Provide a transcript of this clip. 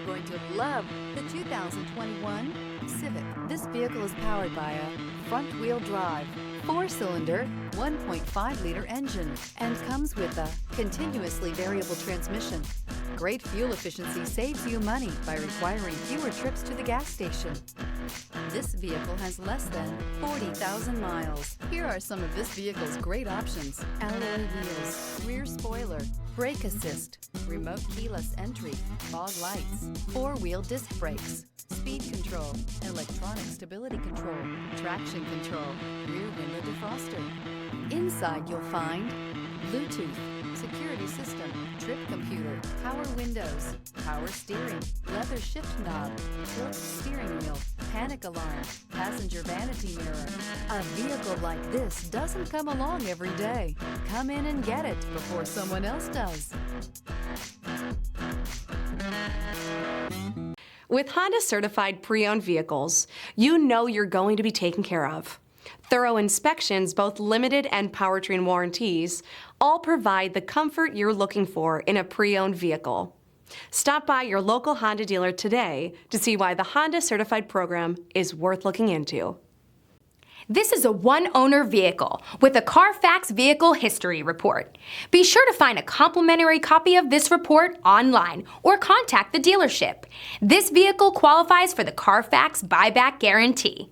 are going to love the 2021 Civic. This vehicle is powered by a front-wheel drive, 4-cylinder, 1.5-liter engine, and comes with a continuously variable transmission. Great fuel efficiency saves you money by requiring fewer trips to the gas station. This vehicle has less than 40,000 miles. Here are some of this vehicle's great options: alloy wheels, rear spoiler, brake assist, remote keyless entry, fog lights, 4-wheel disc brakes, speed control, electronic stability control, traction control, rear window defroster. Inside you'll find Bluetooth, security system, trip computer, power windows, power steering, leather shift knob, tilt steering wheel, panic alarm, passenger vanity mirror. A vehicle like this doesn't come along every day. Come in and get it before someone else does. With Honda certified pre-owned vehicles, you know you're going to be taken care of. Thorough inspections, both limited and powertrain warranties, all provide the comfort you're looking for in a pre-owned vehicle. Stop by your local Honda dealer today to see why the Honda certified program is worth looking into. This is a one-owner vehicle with a Carfax Vehicle History Report. Be sure to find a complimentary copy of this report online or contact the dealership. This vehicle qualifies for the Carfax Buyback Guarantee.